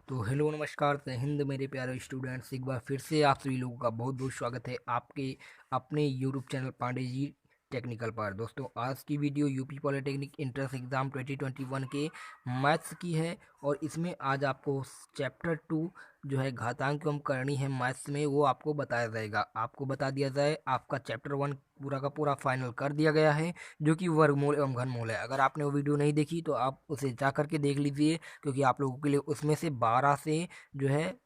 तो हेलो नमस्कार जय हिंद मेरे प्यारे स्टूडेंट्स। एक बार फिर से आप सभी लोगों का बहुत बहुत स्वागत है आपके अपने YouTube channel Pandey ji technical पर। दोस्तों आज की video UP polytechnic entrance exam 2021 के मैथ्स की है और इसमें आज आपको चैप्टर 2 जो है घातांक एवं करनी है मैथ्स में, वो आपको बताया जाएगा। आपको बता दिया जाए आपका चैप्टर 1 पूरा का पूरा फाइनल कर दिया गया है, जो कि वर्गमूल एवं घनमूल है। अगर आपने वो वीडियो नहीं देखी तो आप उसे जा करके देख लीजिए, क्योंकि आप लोगों के लिए उसमें से 12 से जो है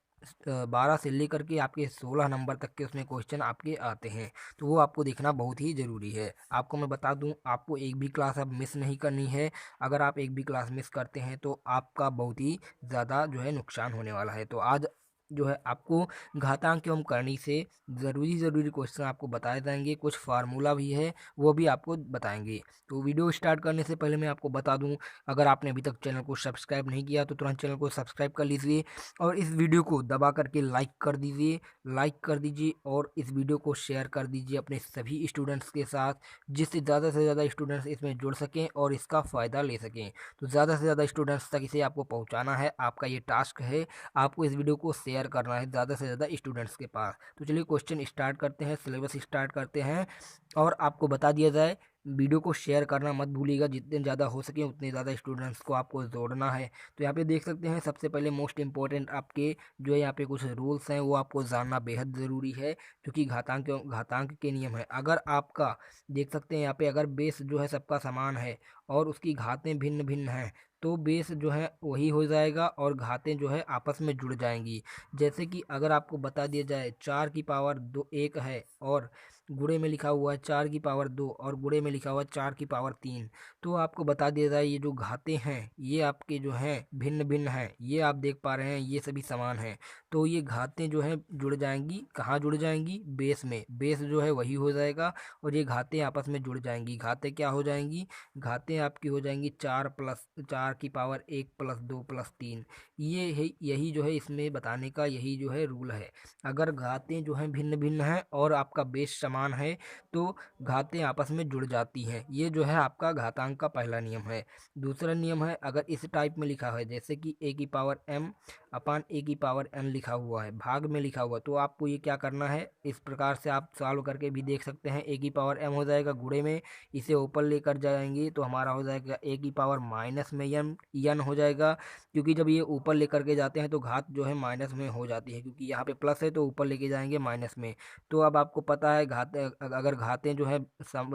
12 से लेकर के आपके 16 नंबर तक के उसमें क्वेश्चन आपके आते हैं। तो वो आपको देखना बहुत ही ज़रूरी है। आपको मैं बता दूं, आपको एक भी क्लास अब मिस नहीं करनी है। अगर आप एक भी क्लास मिस करते हैं तो आपका बहुत ही ज़्यादा जो है नुकसान होने वाला है। तो आज जो है आपको घातांक एवं करनी से ज़रूरी क्वेश्चन आपको बताए जाएंगे। कुछ फार्मूला भी है, वो भी आपको बताएंगे। तो वीडियो स्टार्ट करने से पहले मैं आपको बता दूं, अगर आपने अभी तक चैनल को सब्सक्राइब नहीं किया तो तुरंत चैनल को सब्सक्राइब कर लीजिए और इस वीडियो को दबा करके लाइक कर दीजिए और इस वीडियो को शेयर कर दीजिए अपने सभी स्टूडेंट्स के साथ, जिससे ज़्यादा से ज़्यादा स्टूडेंट्स इसमें जुड़ सकें और इसका फ़ायदा ले सकें। तो ज़्यादा से ज़्यादा स्टूडेंट्स तक इसे आपको पहुंचाना है, आपका ये टास्क है। आपको इस वीडियो को शेयर करना है ज़्यादा से ज़्यादा स्टूडेंट्स के पास। तो चलिए क्वेश्चन स्टार्ट करते हैं, सिलेबस स्टार्ट करते हैं। और आपको बता दिया जाए, वीडियो को शेयर करना मत भूलिएगा, जितने ज़्यादा हो सके उतने ज़्यादा स्टूडेंट्स को आपको जोड़ना है। तो यहाँ पे देख सकते हैं, सबसे पहले मोस्ट इंपॉर्टेंट आपके जो है यहाँ पे कुछ रूल्स हैं, वो आपको जानना बेहद ज़रूरी है, क्योंकि घातांक के नियम है। अगर आपका देख सकते हैं यहाँ पे, अगर बेस जो है सबका समान है और उसकी घातें भिन्न भिन्न हैं, तो बेस जो है वही हो जाएगा और घातें जो है आपस में जुड़ जाएंगी। जैसे कि अगर आपको बता दिया जाए 4 की पावर 1 है और गुणे में लिखा हुआ है 4 की पावर 2 और गुणे में लिखा हुआ है 4 की पावर 3, तो आपको बता दिया जाए ये जो घातें हैं ये आपके जो हैं भिन्न भिन्न हैं। ये आप देख पा रहे हैं ये सभी समान हैं, तो ये घातें जो हैं जुड़ जाएंगी। कहाँ जुड़ जाएंगी? बेस में। बेस जो है वही हो जाएगा और ये घातें आपस में जुड़ जाएंगी। घातें क्या हो जाएंगी? घातें आपकी हो जाएंगी 4 की पावर 1 प्लस 2 प्लस 3। ये है, यही जो है इसमें बताने का यही जो है रूल है। अगर घातें जो हैं भिन्न भिन्न हैं और आपका बेस समान है तो घातें आपस में जुड़ जाती हैं। ये जो है आपका घातांक का पहला नियम है। दूसरा नियम है, अगर इस टाइप में लिखा है जैसे कि a की पावर m/a की पावर n लिखा हुआ है, भाग में लिखा हुआ, तो आपको ये क्या करना है, इस प्रकार से आप सॉल्व करके भी देख सकते हैं। a की पावर m हो जाएगा गुणे में, इसे ऊपर लेकर जाएंगे तो हमारा हो जाएगा a की पावर-m हो जाएगा, क्योंकि जब ये ऊपर लेकर के जाते हैं तो घात जो है माइनस में हो जाती है, क्योंकि यहाँ पे प्लस है तो ऊपर लेके जाएंगे माइनस में। तो अब आपको पता है अगर घातें जो है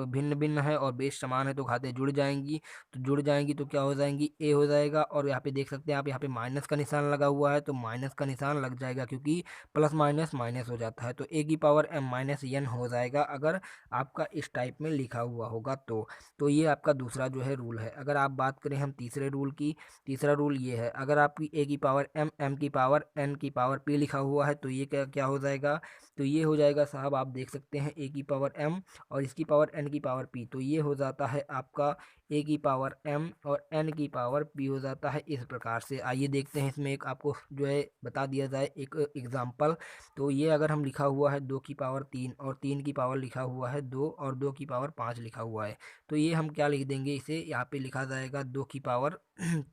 भिन्न भिन्न है और बेस समान है तो घातें जुड़ जाएंगी तो क्या हो जाएंगी? ए हो जाएगा। और यहाँ पे देख सकते हैं आप, यहाँ पे माइनस का निशान लगा हुआ है तो माइनस का निशान लग जाएगा, क्योंकि प्लस माइनस माइनस हो जाता है। तो a की पावर m-n हो जाएगा अगर आपका इस टाइप में लिखा हुआ होगा तो ये आपका दूसरा जो है रूल है। अगर आप बात करें हम तीसरे रूल की, तीसरा रूल ये है, अगर आपकी a की पावर m, m की पावर p लिखा हुआ है तो ये क्या क्या हो जाएगा? तो ये हो जाएगा साहब, आप देख सकते हैं a की पावर m और इसकी पावर n की पावर p, तो ये हो जाता है आपका a की पावर m और n की पावर p हो जाता है इस प्रकार से। आइए देखते हैं इसमें एक आपको जो है बता दिया जाए एक एग्जाम्पल। तो ये अगर हम लिखा हुआ है 2 की पावर 3 और 3 की पावर लिखा हुआ है 2 और 2 की पावर 5 लिखा हुआ है, तो ये हम क्या लिख देंगे, इसे यहाँ पे लिखा जाएगा 2 की पावर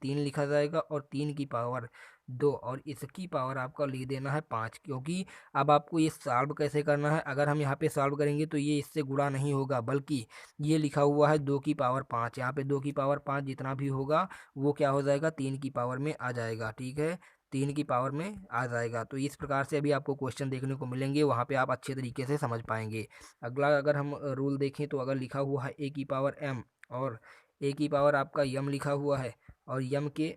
3 लिखा जाएगा और 3 की पावर 2 और इसकी पावर आपका लिख देना है 5, क्योंकि अब आपको ये सॉल्व कैसे करना है। अगर हम यहाँ पे सॉल्व करेंगे तो ये इससे गुणा नहीं होगा, बल्कि ये लिखा हुआ है 2 की पावर 5, यहाँ पे 2 की पावर 5 जितना भी होगा वो क्या हो जाएगा? 3 की पावर में आ जाएगा। ठीक है, 3 की पावर में आ जाएगा। तो इस प्रकार से अभी आपको क्वेश्चन देखने को मिलेंगे, वहाँ पे आप अच्छे तरीके से समझ पाएंगे। अगला अगर हम रूल देखें तो अगर लिखा हुआ है a की पावर m और a की पावर आपका m लिखा हुआ है और m के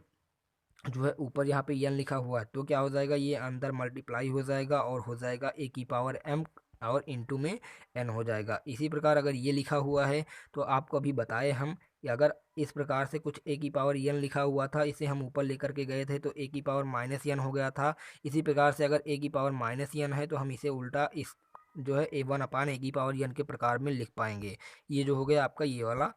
जो है ऊपर यहाँ पे n लिखा हुआ है, तो क्या हो जाएगा? ये अंदर मल्टीप्लाई हो जाएगा और हो जाएगा a की पावर m और इंटू में n हो जाएगा। इसी प्रकार अगर ये लिखा हुआ है तो आपको अभी बताए हम कि अगर इस प्रकार से कुछ a की पावर n लिखा हुआ था, इसे हम ऊपर लेकर के गए थे तो a की पावर-n हो गया था। इसी प्रकार से अगर a की पावर-n है तो हम इसे उल्टा इस जो है a1/a की पावर n के प्रकार में लिख पाएंगे। ये जो हो गया आपका ये वाला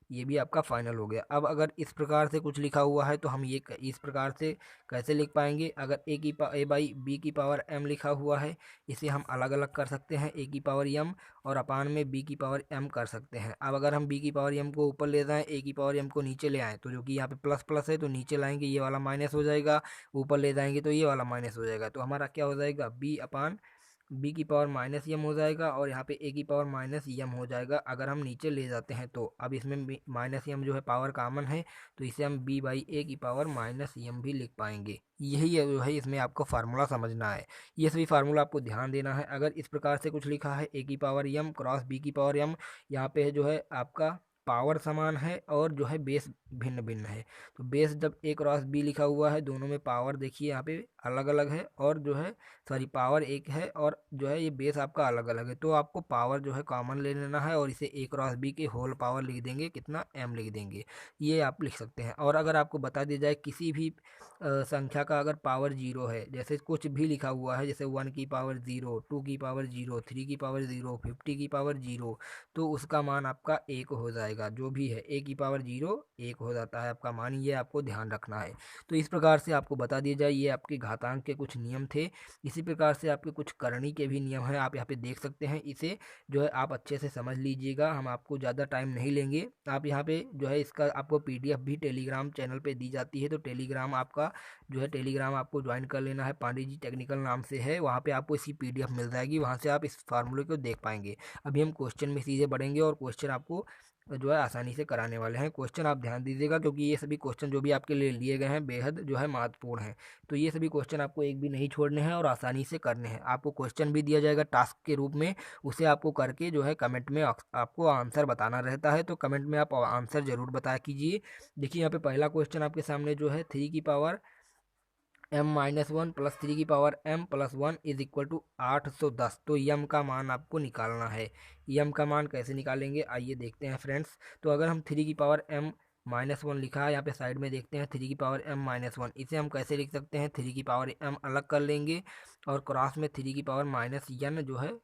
ये भी आपका फाइनल हो गया। अब अगर इस प्रकार से कुछ लिखा हुआ है तो हम ये इस प्रकार से कैसे लिख पाएंगे? अगर ए बाई बी की पावर m लिखा हुआ है, इसे हम अलग अलग कर सकते हैं, a की पावर m और अपान में b की पावर m कर सकते हैं। अब अगर हम b की पावर m को ऊपर ले जाएं, a की पावर m को नीचे ले आएँ, तो जो कि यहाँ पे प्लस प्लस है तो नीचे लाएंगे ये वाला माइनस हो जाएगा, ऊपर ले जाएंगे तो ये वाला माइनस हो जाएगा। तो हमारा क्या हो जाएगा? b अपान बी की पावर माइनस यम हो जाएगा और यहाँ पे ए की पावर माइनस यम हो जाएगा अगर हम नीचे ले जाते हैं तो। अब इसमें माइनस यम जो है पावर कॉमन है, तो इसे हम बी बाई ए की पावर माइनस यम भी लिख पाएंगे। यही जो है इसमें आपको फार्मूला समझना है, ये सभी फार्मूला आपको ध्यान देना है। अगर इस प्रकार से कुछ लिखा है ए की पावर यम क्रॉस बी की पावर यम, यहाँ पे जो है आपका पावर समान है और जो है बेस भिन्न भिन्न है। तो बेस जब ए क्रॉस बी लिखा हुआ है, दोनों में पावर देखिए यहाँ पे अलग अलग है और जो है सॉरी पावर एक है और जो है ये बेस आपका अलग अलग है। तो आपको पावर जो है कॉमन ले लेना है और इसे ए क्रॉस बी के होल पावर लिख देंगे, कितना m लिख देंगे, ये आप लिख सकते हैं। और अगर आपको बता दिया जाए किसी भी संख्या का अगर पावर जीरो है, जैसे कुछ भी लिखा हुआ है, जैसे 1 की पावर 0, 2 की पावर 0, 3 की पावर 0, 50 की पावर 0, तो उसका मान आपका 1 हो जाएगा। जो भी है a की पावर 0 1 हो जाता है आपका मान, ये आपको ध्यान रखना है। तो इस प्रकार से आपको बता दिया जाए, ये आपके घातांक के कुछ नियम थे। इसी प्रकार से आपके कुछ करणी के भी नियम हैं, आप यहाँ पे देख सकते हैं। इसे जो है आप अच्छे से समझ लीजिएगा, हम आपको ज़्यादा टाइम नहीं लेंगे। आप यहाँ पे जो है इसका आपको पीडीएफ भी टेलीग्राम चैनल पे दी जाती है, तो टेलीग्राम आपका जो है टेलीग्राम आपको ज्वाइन कर लेना है, पांडे जी टेक्निकल नाम से है। वहाँ पे आपको इसकी पीडीएफ मिल जाएगी, वहाँ से आप इस फार्मूले को देख पाएंगे। अभी हम क्वेश्चन में सीधे बढ़ेंगे और क्वेश्चन आपको जो है आसानी से कराने वाले हैं। क्वेश्चन आप ध्यान दीजिएगा क्योंकि ये सभी क्वेश्चन जो भी आपके लिए लिए गए हैं बेहद जो है महत्वपूर्ण हैं। तो ये सभी क्वेश्चन आपको एक भी नहीं छोड़ने हैं और आसानी से करने हैं। आपको क्वेश्चन भी दिया जाएगा टास्क के रूप में, उसे आपको करके जो है कमेंट में आपको आंसर बताना रहता है। तो कमेंट में आप आंसर जरूर बताया कीजिए। देखिए यहाँ पे पहला क्वेश्चन आपके सामने जो है 3 की पावर m-1 प्लस 3 की power m plus 1 is equal to 810। तो यम का मान आपको निकालना है। यम का मान कैसे निकालेंगे आइए देखते हैं फ्रेंड्स। तो अगर हम 3 की पावर m-1 लिखा है यहाँ पे साइड में, देखते हैं 3 की पावर m-1, इसे हम कैसे लिख सकते हैं? 3 की पावर m अलग कर लेंगे और क्रॉस में 3 की पावर माइनस n जो है,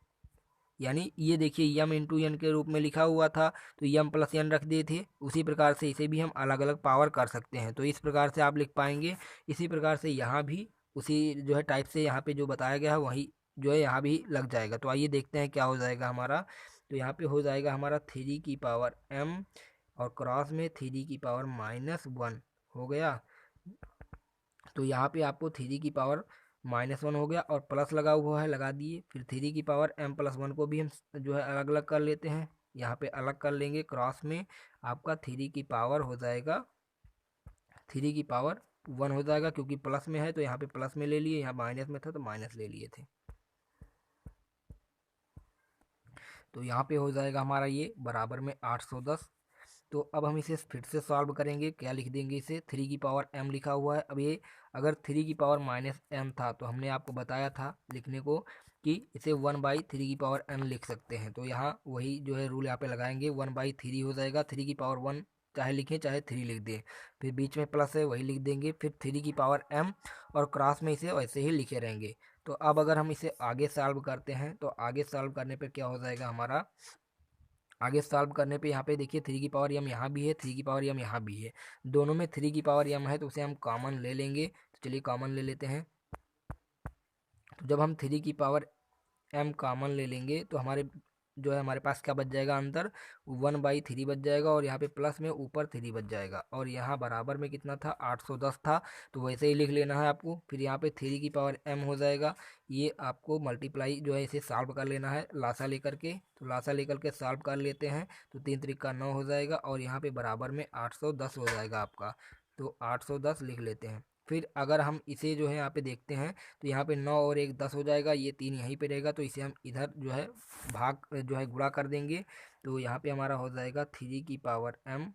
यानी ये देखिए यम इंटू एन के रूप में लिखा हुआ था तो यम प्लस एन रख दिए थे। उसी प्रकार से इसे भी हम अलग अलग पावर कर सकते हैं, तो इस प्रकार से आप लिख पाएंगे। इसी प्रकार से यहाँ भी उसी जो है टाइप से यहाँ पे जो बताया गया है वही जो है यहाँ भी लग जाएगा। तो आइए देखते हैं क्या हो जाएगा हमारा। तो यहाँ पे हो जाएगा हमारा 3 की पावर m और क्रॉस में 3 की पावर -1 हो गया। तो यहाँ पे आपको 3 की पावर -1 हो गया और प्लस लगा हुआ है, लगा दिए। फिर 3 की पावर m+1 को भी हम जो है अलग अलग कर लेते हैं, यहाँ पे अलग कर लेंगे। क्रॉस में आपका 3 की पावर हो जाएगा 3 की पावर 1 हो जाएगा, क्योंकि प्लस में है तो यहाँ पे प्लस में ले लिए, यहाँ माइनस में था तो माइनस ले लिए थे। तो यहाँ पे हो जाएगा हमारा ये बराबर में 810। तो अब हम इसे फिर से सॉल्व करेंगे। क्या लिख देंगे? इसे 3 की पावर m लिखा हुआ है। अब ये अगर 3 की पावर -m था तो हमने आपको बताया था लिखने को कि इसे 1/3 की पावर n लिख सकते हैं। तो यहाँ वही जो है रूल यहाँ पे लगाएंगे, 1/3 हो जाएगा। 3 की पावर 1 चाहे लिखें चाहे 3 लिख दें, फिर बीच में प्लस है वही लिख देंगे, फिर 3 की पावर m और क्रॉस में इसे वैसे ही लिखे रहेंगे। तो अब अगर हम इसे आगे सॉल्व करते हैं तो आगे सॉल्व करने पर क्या हो जाएगा हमारा? आगे सॉल्व करने पे यहाँ पे देखिए 3 की पावर m यहाँ भी है, 3 की पावर m यहाँ भी है, दोनों में 3 की पावर m है तो उसे हम कॉमन ले लेंगे। तो चलिए कॉमन ले लेते हैं। तो जब हम 3 की पावर m कॉमन ले लेंगे तो हमारे जो है हमारे पास क्या बच जाएगा? अंदर 1/3 बच जाएगा और यहाँ पे प्लस में ऊपर 3 बच जाएगा और यहाँ बराबर में कितना था? 810 था। तो वैसे ही लिख लेना है आपको। फिर यहाँ पे 3 की पावर m हो जाएगा, ये आपको मल्टीप्लाई जो है इसे सॉल्व कर लेना है लासा लेकर के। तो लासा लेकर के सॉल्व कर लेते हैं तो 3 त्रिक 9 हो जाएगा और यहाँ पे बराबर में 810 हो जाएगा आपका। तो 810 लिख लेते हैं। फिर अगर हम इसे जो है यहाँ पे देखते हैं तो यहाँ पे 9 और 1 10 हो जाएगा, ये 3 यहीं पे रहेगा तो इसे हम इधर जो है भाग जो है गुणा कर देंगे। तो यहाँ पे हमारा हो जाएगा 3 की पावर m।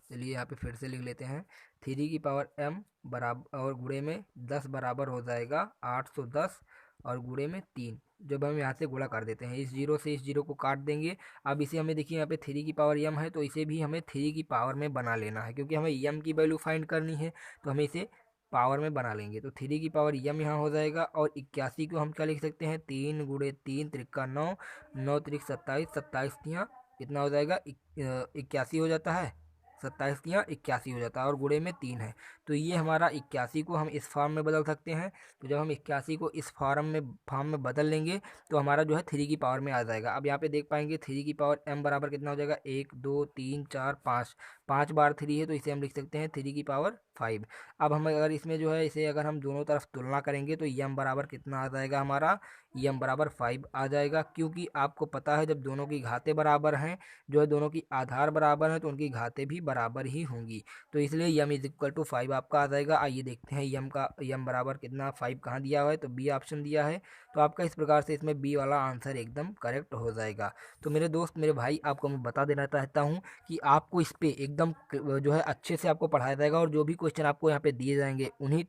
चलिए यहाँ पे फिर से लिख लेते हैं, 3 की पावर m बराबर और गुणे में 10 बराबर हो जाएगा 810 और गुणे में 3। जब हम यहाँ से गुणा कर देते हैं, इस जीरो से इस जीरो को काट देंगे। अब इसे हमें देखिए यहाँ पे 3 की पावर m है तो इसे भी हमें 3 की पावर में बना लेना है, क्योंकि हमें m की वैल्यू फाइंड करनी है तो हमें इसे पावर में बना लेंगे। तो 3 की पावर m यहाँ हो जाएगा और 81 को हम क्या लिख सकते हैं? 3 गुणे 3 त्रिका 9, 9 त्रिक 27, 27 यहाँ कितना हो जाएगा, 81 हो जाता है, 27 की यहाँ 81 हो जाता है और गुणे में 3 है। तो ये हमारा 81 को हम इस फॉर्म में बदल सकते हैं। तो जब हम 81 को इस फॉर्म में बदल लेंगे तो हमारा जो है 3 की पावर में आ जाएगा। अब यहाँ पे देख पाएंगे 3 की पावर m बराबर कितना हो जाएगा, 1 2 3 4 5, 5 बार 3 है तो इसे हम लिख सकते हैं 3 की पावर 5। अब हम अगर इसमें जो है इसे अगर हम दोनों तरफ तुलना करेंगे तो m बराबर कितना आ जाएगा हमारा, m बराबर 5 आ जाएगा। क्योंकि आपको पता है जब दोनों की घातें बराबर हैं, जो है दोनों की आधार बराबर है, तो उनकी घातें भी बराबर ही होंगी। तो इसलिए यम इज इक्वल टू 5 आपका आ जाएगा। आइए देखते हैं यम बराबर कितना 5 कहाँ दिया हुआ है, तो बी ऑप्शन दिया है। तो आपका इस प्रकार से इसमें बी वाला आंसर एकदम करेक्ट हो जाएगा। तो मेरे दोस्त मेरे भाई आपको मैं बता देना चाहता हूँ कि आपको इस पे एकदम जो है अच्छे से आपको पढ़ाया जाएगा और जो भी क्वेश्चन आपको यहाँ पे दिए जाएंगे उन्हीं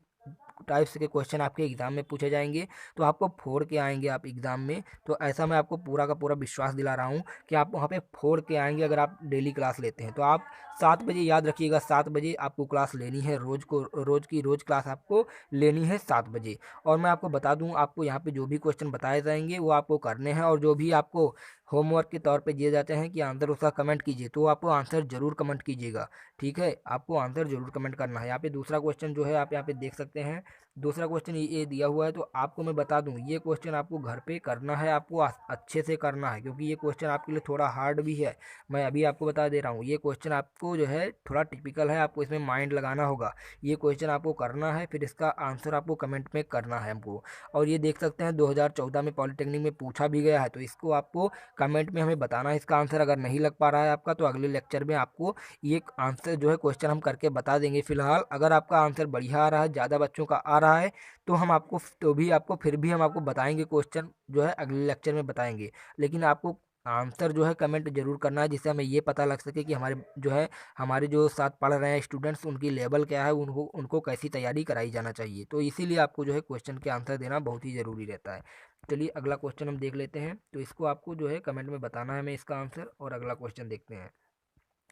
टाइप्स के क्वेश्चन आपके एग्जाम में पूछे जाएंगे। तो आपको फोड़ के आएंगे आप एग्जाम में। तो ऐसा मैं आपको पूरा का पूरा विश्वास दिला रहा हूँ कि आप वहाँ पे फोड़ के आएंगे अगर आप डेली क्लास लेते हैं। तो आप 7 बजे याद रखिएगा, 7 बजे आपको क्लास लेनी है, रोज क्लास आपको लेनी है 7 बजे। और मैं आपको बता दूं, आपको यहाँ पे जो भी क्वेश्चन बताए जाएंगे वो आपको करने हैं, और जो भी आपको होमवर्क के तौर पे दिए जाते हैं कि आंसर उसका कमेंट कीजिए, तो आपको आंसर जरूर कमेंट कीजिएगा। ठीक है, आपको आंसर जरूर कमेंट करना है। यहाँ पे दूसरा क्वेश्चन जो है आप यहाँ पे देख सकते हैं, दूसरा क्वेश्चन ये दिया हुआ है। तो आपको मैं बता दूं ये क्वेश्चन आपको घर पे करना है, आपको अच्छे से करना है, क्योंकि ये क्वेश्चन आपके लिए थोड़ा हार्ड भी है। मैं अभी आपको बता दे रहा हूँ ये क्वेश्चन आपको जो है थोड़ा टिपिकल है, आपको इसमें माइंड लगाना होगा। ये क्वेश्चन आपको करना है, फिर इसका आंसर आपको कमेंट में करना है हमको। और ये देख सकते हैं 2014 में पॉलिटेक्निक में पूछा भी गया है, तो इसको आपको कमेंट में हमें बताना है इसका आंसर। अगर नहीं लग पा रहा है आपका तो अगले लेक्चर में आपको ये आंसर जो है क्वेश्चन हम करके बता देंगे। फिलहाल अगर आपका आंसर बढ़िया आ रहा है, ज़्यादा बच्चों का आ रहा है, तो हम आपको फिर भी हम आपको बताएंगे, क्वेश्चन जो है अगले लेक्चर में बताएंगे। लेकिन आपको आंसर जो है कमेंट जरूर करना है, जिससे हमें ये पता लग सके कि हमारे जो साथ पढ़ रहे हैं स्टूडेंट्स उनकी लेवल क्या है, उनको उनको कैसी तैयारी कराई जाना चाहिए। तो इसीलिए आपको जो है क्वेश्चन के आंसर देना बहुत ही ज़रूरी रहता है। चलिए अगला क्वेश्चन हम देख लेते हैं। तो इसको आपको जो है कमेंट में बताना है हमें इसका आंसर। और अगला क्वेश्चन देखते हैं।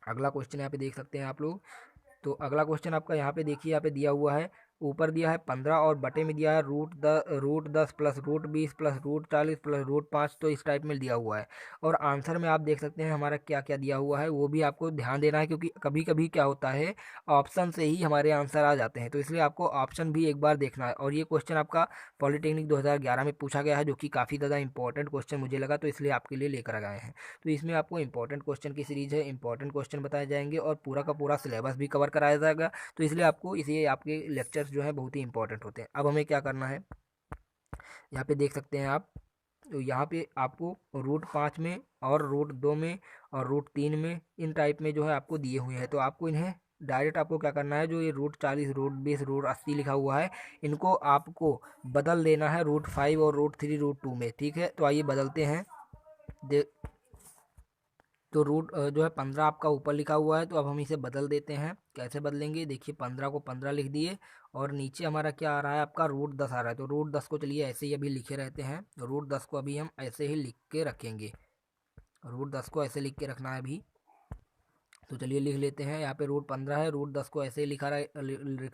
अगला क्वेश्चन यहाँ पे देख सकते हैं आप लोग। तो अगला क्वेश्चन आपका यहाँ पे देखिए, यहाँ पे दिया हुआ है, ऊपर दिया है 15 और बटे में दिया है root 10 plus root 20 plus root 40 plus root 5। तो इस टाइप में दिया हुआ है। और आंसर में आप देख सकते हैं हमारा क्या क्या दिया हुआ है, वो भी आपको ध्यान देना है, क्योंकि कभी कभी क्या होता है ऑप्शन से ही हमारे आंसर आ जाते हैं। तो इसलिए आपको ऑप्शन भी एक बार देखना है। और ये क्वेश्चन आपका पॉलिटेक्निक 2011 में पूछा गया है, जो कि काफ़ी ज़्यादा इंपॉर्टेंट क्वेश्चन मुझे लगा, तो इसलिए आपके लिए लेकर आए हैं। तो इसमें आपको इंपॉर्टेंट क्वेश्चन की सीरीज है, इंपॉर्टेंट क्वेश्चन बताए जाएंगे और पूरा का पूरा सिलेबस भी कवर कराया जाएगा। तो इसलिए आपको इसे आपके लेक्चर्स जो है बहुत ही इंपॉर्टेंट होते हैं। अब हमें क्या करना है, यहाँ पे देख सकते हैं आप। तो यहाँ पे आपको रूट 5 में और रूट 2 में और रूट 3 में इन टाइप में जो है आपको दिए हुए हैं। तो आपको इन्हें डायरेक्ट आपको क्या करना है, जो ये रूट 40 रूट 20 रूट 80 लिखा हुआ है, इनको आपको बदल देना है रूट 5 और रूट 3 रूट 2 में। ठीक है, तो आइए बदलते हैं। दे तो जो है 15 आपका ऊपर लिखा हुआ है, तो अब हम इसे बदल देते हैं। कैसे बदलेंगे, देखिए 15 को 15 लिख दिए, और नीचे हमारा क्या आ रहा है, आपका रूट 10 आ रहा है। तो रूट 10 को चलिए ऐसे ही अभी लिखे रहते हैं। रूट 10 को अभी हम ऐसे ही लिख के रखेंगे, रूट 10 को ऐसे लिख के रखना है अभी। तो चलिए लिख लेते हैं। यहाँ पे रूट 15 है, रूट 10 को ऐसे ही लिखा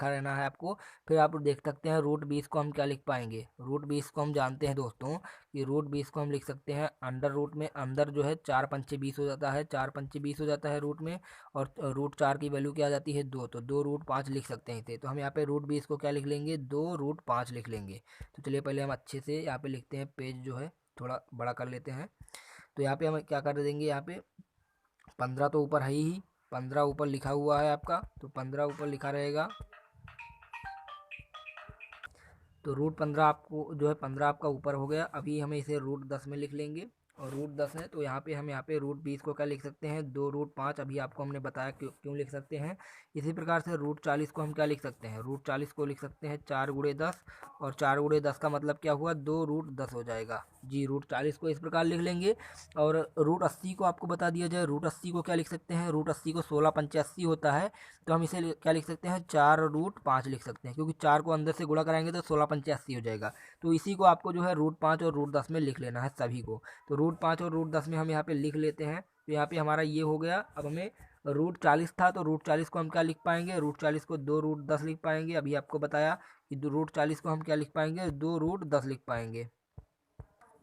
रहना है आपको। फिर आप देख सकते हैं रूट 20 को हम क्या लिख पाएंगे, रूट 20 को हम जानते हैं दोस्तों कि रूट 20 को हम लिख सकते हैं अंडर रूट में। अंदर जो है 4 पंचे 20 हो जाता है, 4 पंचे 20 हो जाता है रूट में। और रूट 4 की वैल्यू क्या आ जाती है 2, तो 2 रूट 5 लिख सकते हैं इसे। तो हम यहाँ पे रूट 20 को क्या लिख लेंगे, 2 रूट 5 लिख लेंगे। तो चलिए पहले हम अच्छे से यहाँ पे लिखते हैं, पेज जो है थोड़ा बड़ा कर लेते हैं। तो यहाँ पे हम क्या कर देंगे, यहाँ पे 15 तो ऊपर है ही, 15 ऊपर लिखा हुआ है आपका, तो 15 ऊपर लिखा रहेगा। तो रूट 15 आपको जो है 15 आपका ऊपर हो गया। अभी हमें इसे रूट 10 में लिख लेंगे। और रूट 10 है तो यहाँ पे हम यहाँ पे रूट 20 को क्या लिख सकते हैं, 2 रूट 5। अभी आपको हमने बताया क्यों क्यों लिख सकते हैं। इसी प्रकार से रूट 40 को हम क्या लिख सकते हैं, रूट 40 को लिख सकते हैं 4 गुणे 10। और 4 गुणे 10 का मतलब क्या हुआ, 2 रूट 10 हो जाएगा जी। रूट 40 को इस प्रकार लिख लेंगे। और रूट 80 को आपको बता दिया जाए, रूट 80 को क्या लिख सकते हैं, रूट 80 को 16 पंचे 80 होता है। तो हम इसे क्या लिख सकते हैं, 4 रूट 5 लिख सकते हैं, क्योंकि 4 को अंदर से गुणा कराएंगे तो 16 पंचे 80 हो जाएगा। तो इसी को आपको जो है रूट 5 और रूट 10 में लिख लेना है सभी को। तो रूट 5 और रूट 10 में हम यहाँ पे लिख लेते हैं। तो यहाँ पे हमारा ये हो गया। अब हमें रूट 40 था, तो रूट 40 को हम क्या लिख पाएंगे, रूट 40 को 2 रूट 10 लिख पाएंगे। अभी आपको बताया कि रूट 40 को हम क्या लिख पाएंगे, 2 रूट 10 लिख पाएंगे।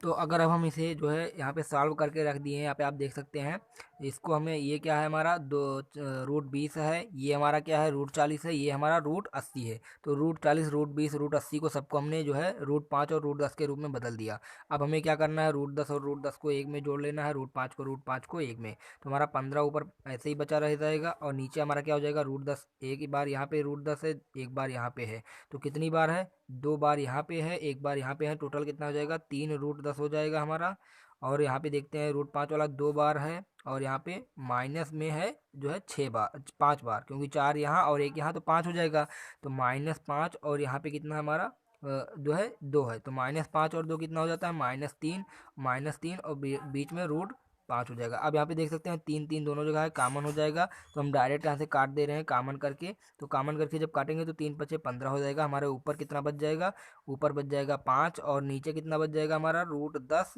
तो अगर अब हम इसे जो है यहाँ पे सॉल्व करके रख दिए हैं, यहाँ पे आप देख सकते हैं इसको हमें, ये क्या है हमारा रूट 20 है, ये हमारा क्या है रूट 40 है, ये हमारा रूट 80 है। तो रूट 40 रूट 20 रूट 80 को सबको हमने जो है रूट 5 और रूट 10 के रूप में बदल दिया। अब हमें क्या करना है, रूट 10 और रूट 10 को एक में जोड़ लेना है, रूट 5 को एक में। तो हमारा 15 ऊपर ऐसे ही बचा रह जाएगा और नीचे हमारा क्या हो जाएगा रूट 10, एक ही बार यहाँ पे रूट 10 है, एक बार यहाँ पे है। तो कितनी बार है, 2 बार यहाँ पे है, एक बार यहाँ पे है, टोटल कितना हो जाएगा 3 रूट 10 हो जाएगा हमारा। और यहाँ पे देखते हैं रूट 5 वाला 2 बार है और यहाँ पे माइनस में है जो है 6 बार 5 बार, क्योंकि 4 यहाँ और एक यहाँ तो 5 हो जाएगा। तो -5 और यहाँ पे कितना हमारा जो है 2 है, तो -5 और 2 कितना हो जाता है -3 और बीच में रूट 5 हो जाएगा। अब यहाँ पे देख सकते हैं 3 दोनों जगह है, कॉमन हो जाएगा। तो हम डायरेक्ट यहाँ से काट दे रहे हैं कॉमन करके। तो कॉमन करके जब काटेंगे तो 3 × 5 = 15 हो जाएगा। हमारे ऊपर कितना बच जाएगा, ऊपर बच जाएगा 5 और नीचे कितना बच जाएगा हमारा रूट 10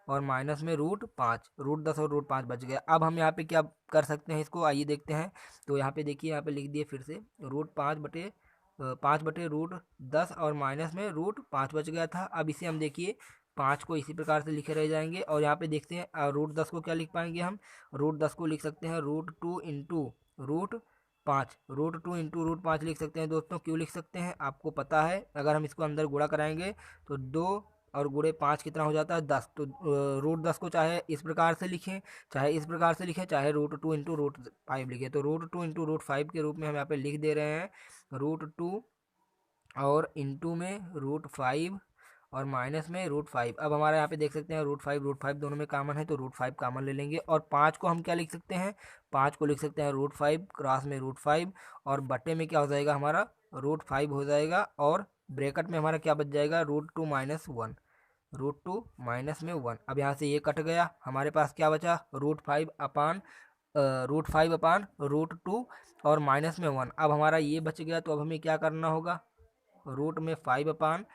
और माइनस में रूट 10 और रूट 5 बच गया। अब हम यहाँ पे क्या कर सकते हैं, इसको आइए देखते हैं। तो यहाँ पे देखिए, यहाँ पे लिख दिए फिर से रूट 5 बटे रूट 10 और माइनस में रूट 5 बच गया था। अब इसे हम देखिए 5 को इसी प्रकार से लिखे रह जाएंगे और यहाँ पे देखते हैं रूट 10 को क्या लिख पाएंगे हम, रूट 10 को लिख सकते हैं रूट 2 इंटू रूट 5 लिख सकते हैं दोस्तों। क्यों लिख सकते हैं आपको पता है, अगर हम इसको अंदर गुणा कराएंगे तो 2 और गुणे 5 कितना हो जाता है 10। तो रूट 10 को चाहे इस प्रकार से लिखें, चाहे इस प्रकार से लिखें, चाहे रूट 2 इंटू रूट 5 लिखें। तो रूट 2 इंटू रूट 5 के रूप में हम यहाँ पे लिख दे रहे हैं रूट 2 और इंटू में रूट 5 और माइनस में रूट 5। अब हमारे यहाँ पे देख सकते हैं रूट 5 दोनों में कॉमन है, तो रूट 5 कॉमन ले लेंगे। और 5 को हम क्या लिख सकते हैं, 5 को लिख सकते हैं रूट 5 क्रॉस में रूट 5 और बटे में क्या हो जाएगा हमारा रूट 5 हो जाएगा। और ब्रैकेट में हमारा क्या बच जाएगा रूट 2 - 1। अब यहाँ से ये कट गया, हमारे पास क्या बचा रूट 5 अपान रूट 2 और माइनस में 1। अब हमारा ये बच गया, तो अब हमें क्या करना होगा, रूट में 5 अपान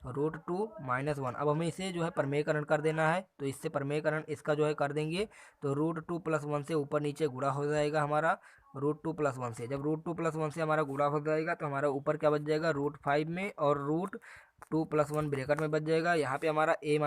रूट 2 - 1। अब हमें इसे जो है प्रमेयकरण कर देना है, तो इससे प्रमेयकरण इसका जो है कर देंगे। तो रूट 2 + 1 से ऊपर नीचे गुणा हो जाएगा हमारा रूट 2 + 1 से। जब रूट 2 + 1 से हमारा गुणा हो जाएगा तो हमारा ऊपर क्या बच जाएगा रूट 5 में और रूट 2 + 1 ब्रैकेट में बच जाएगा। यहाँ पे हमारा a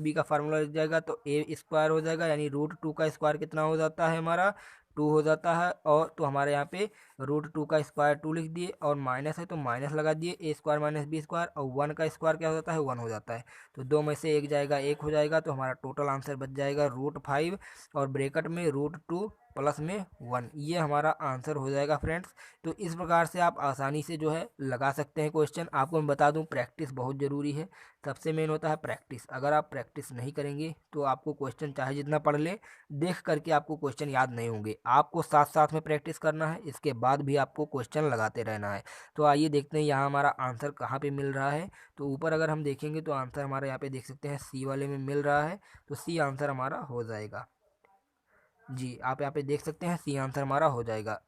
- b का फार्मूला लग जाएगा, तो a² हो जाएगा, यानी रूट 2 का स्क्वायर कितना हो जाता है हमारा 2 हो जाता है। और तो हमारे यहाँ पे रूट 2 का स्क्वायर 2 लिख दिए और माइनस है तो माइनस लगा दिए, a² - b² और 1 का स्क्वायर क्या हो जाता है 1 हो जाता है। तो 2 में से 1 जाएगा 1 हो जाएगा, तो हमारा टोटल आंसर बच जाएगा रूट 5 और ब्रैकेट में रूट 2 प्लस में 1। ये हमारा आंसर हो जाएगा फ्रेंड्स। तो इस प्रकार से आप आसानी से जो है लगा सकते हैं क्वेश्चन। आपको मैं बता दूं प्रैक्टिस बहुत ज़रूरी है, सबसे मेन होता है प्रैक्टिस। अगर आप प्रैक्टिस नहीं करेंगे तो आपको क्वेश्चन चाहे जितना पढ़ ले, देख करके आपको क्वेश्चन याद नहीं होंगे। आपको साथ साथ में प्रैक्टिस करना है, इसके बाद भी आपको क्वेश्चन लगाते रहना है। तो आइए देखते हैं यहाँ हमारा आंसर कहाँ पे मिल रहा है। तो ऊपर अगर हम देखेंगे तो आंसर हमारा यहाँ पे देख सकते हैं सी वाले में मिल रहा है, तो सी आंसर हमारा हो जाएगा। जी आप यहाँ पे देख सकते हैं सी आंसर हमारा हो जाएगा।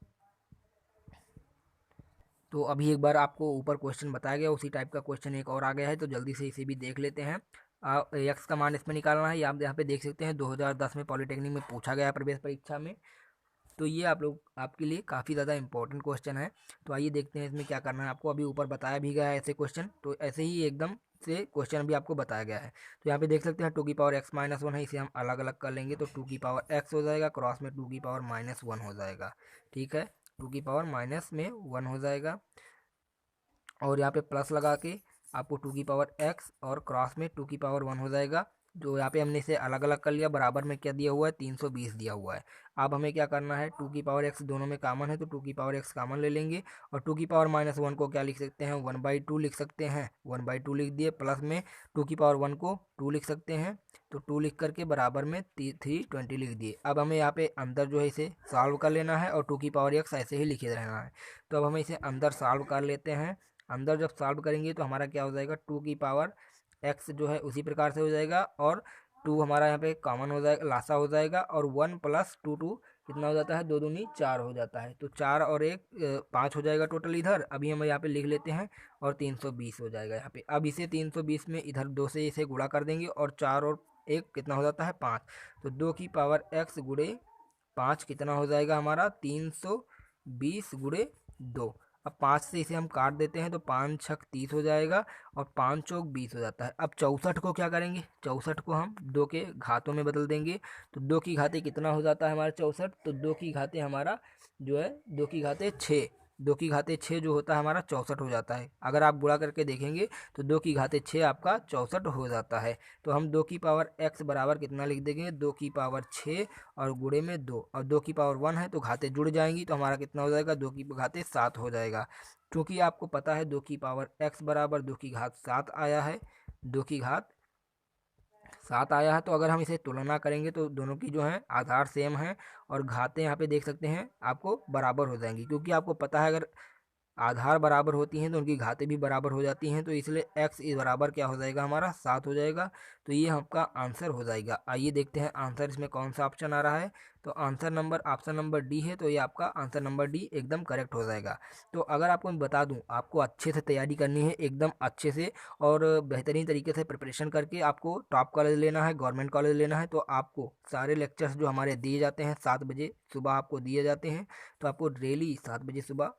तो अभी एक बार आपको ऊपर क्वेश्चन बताया गया, उसी टाइप का क्वेश्चन एक और आ गया है, तो जल्दी से इसे भी देख लेते हैं। एक्स का मान इसमें निकालना है, ये आप यहाँ पे देख सकते हैं 2010 में पॉलिटेक्निक में पूछा गया प्रवेश परीक्षा में। तो ये आप लोग आपके लिए काफ़ी ज़्यादा इंपॉर्टेंट क्वेश्चन है। तो आइए देखते हैं इसमें क्या करना है आपको। अभी ऊपर बताया भी गया है ऐसे क्वेश्चन, तो ऐसे ही एकदम से क्वेश्चन भी आपको बताया गया है। तो यहाँ पे देख सकते हैं 2x - 1 है, इसे हम अलग अलग कर लेंगे तो 2x हो जाएगा, क्रॉस में 2 - 1 हो जाएगा। ठीक है, 2 - 1 हो जाएगा और यहाँ पे प्लस लगा के आपको 2x और क्रॉस में 2 हो जाएगा। जो यहाँ पे हमने इसे अलग अलग कर लिया, बराबर में क्या दिया हुआ है 320 दिया हुआ है। अब हमें क्या करना है 2x दोनों में कॉमन है, तो 2x कॉमन ले लेंगे और 2 - 1 को क्या लिख सकते हैं 1/2 लिख सकते हैं, 1/2 लिख दिए। प्लस में 2 को 2 लिख सकते हैं, तो 2 लिख करके बराबर में 320 लिख दिए। अब हमें यहाँ पे अंदर जो है इसे सॉल्व कर लेना है और 2x ऐसे ही लिखे रहना है। तो अब हमें इसे अंदर सॉल्व कर लेते हैं। अंदर जब सॉल्व करेंगे तो हमारा क्या हो जाएगा 2x जो है उसी प्रकार से हो जाएगा और 2 हमारा यहाँ पे कॉमन हो जाएगा, लासा हो जाएगा और 1 + 2 कितना हो जाता है 2 दूनी 4 हो जाता है। तो 4 और 1 5 हो जाएगा टोटल इधर। अभी हम यहाँ पे लिख लेते हैं और 320 हो जाएगा यहाँ पे। अब इसे 320 में इधर 2 से इसे गुणा कर देंगे और 4 और 1 कितना हो जाता है 5। तो 2x गुणे 5 कितना हो जाएगा हमारा 320 गुणे 2। अब 5 से इसे हम काट देते हैं तो 5 छक 30 हो जाएगा और 5 चौक 20 हो जाता है। अब 64 को क्या करेंगे, 64 को हम 2 के घातों में बदल देंगे। तो 2 की घाते कितना हो जाता है हमारा 64, तो 2 की घाते हमारा जो है 2 की घाते 6, 2 की घाते 6 जो होता है हमारा 64 हो जाता है। अगर आप गुणा करके देखेंगे तो 2 की घाते 6 आपका 64 हो जाता है। तो हम 2 की पावर x बराबर कितना लिख देंगे, 2 की पावर 6 और गुणे में 2, और 2 की पावर 1 है तो घाते जुड़ जाएंगी, तो हमारा कितना हो जाएगा, 2 की घाते 7 हो जाएगा। क्योंकि आपको पता है 2 की पावर x बराबर 2 की घात 7 आया है, 2 की घात 7 आया है। तो अगर हम इसे तुलना करेंगे तो दोनों की जो है आधार सेम है और घातें यहाँ पे देख सकते हैं आपको बराबर हो जाएंगी, क्योंकि आपको पता है अगर आधार बराबर होती हैं तो उनकी घातें भी बराबर हो जाती हैं। तो इसलिए x इस बराबर क्या हो जाएगा हमारा 7 हो जाएगा। तो ये आपका आंसर हो जाएगा। आइए देखते हैं आंसर इसमें कौन सा ऑप्शन आ रहा है। तो answer number option number D है, तो ये आपका आंसर नंबर डी एकदम करेक्ट हो जाएगा। तो अगर आपको मैं बता दूं, आपको अच्छे से तैयारी करनी है, एकदम अच्छे से और बेहतरीन तरीके से प्रिपरेशन करके आपको टॉप कॉलेज लेना है, गवर्नमेंट कॉलेज लेना है। तो आपको सारे लेक्चर्स जो हमारे दिए जाते हैं 7 बजे सुबह आपको दिए जाते हैं, तो आपको डेली 7 बजे सुबह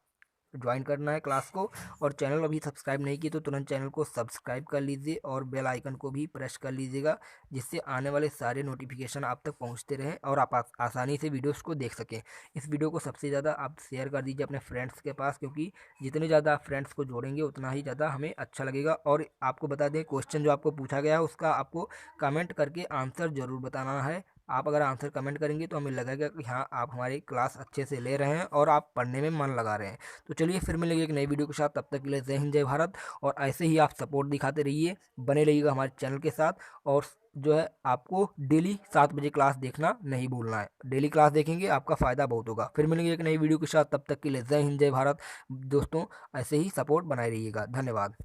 ज्वाइन करना है क्लास को। और चैनल अभी सब्सक्राइब नहीं किए तो तुरंत चैनल को सब्सक्राइब कर लीजिए और बेल आइकन को भी प्रेस कर लीजिएगा, जिससे आने वाले सारे नोटिफिकेशन आप तक पहुंचते रहें और आप आसानी से वीडियोस को देख सकें। इस वीडियो को सबसे ज़्यादा आप शेयर कर दीजिए अपने फ्रेंड्स के पास, क्योंकि जितने ज़्यादा आप फ्रेंड्स को जोड़ेंगे उतना ही ज़्यादा हमें अच्छा लगेगा। और आपको बता दें, क्वेश्चन जो आपको पूछा गया है उसका आपको कमेंट करके आंसर ज़रूर बताना है। आप अगर आंसर कमेंट करेंगे तो हमें लगेगा कि हाँ, आप हमारी क्लास अच्छे से ले रहे हैं और आप पढ़ने में मन लगा रहे हैं। तो चलिए फिर मिलेंगे एक नई वीडियो के साथ, तब तक के लिए जय हिंद जय भारत। और ऐसे ही आप सपोर्ट दिखाते रहिए, बने रहिएगा हमारे चैनल के साथ। और जो है आपको डेली 7 बजे क्लास देखना नहीं भूलना है, डेली क्लास देखेंगे आपका फ़ायदा बहुत होगा। फिर मिलेंगे एक नई वीडियो के साथ, तब तक के लिए जय हिंद जय भारत। दोस्तों ऐसे ही सपोर्ट बनाए रहिएगा। धन्यवाद।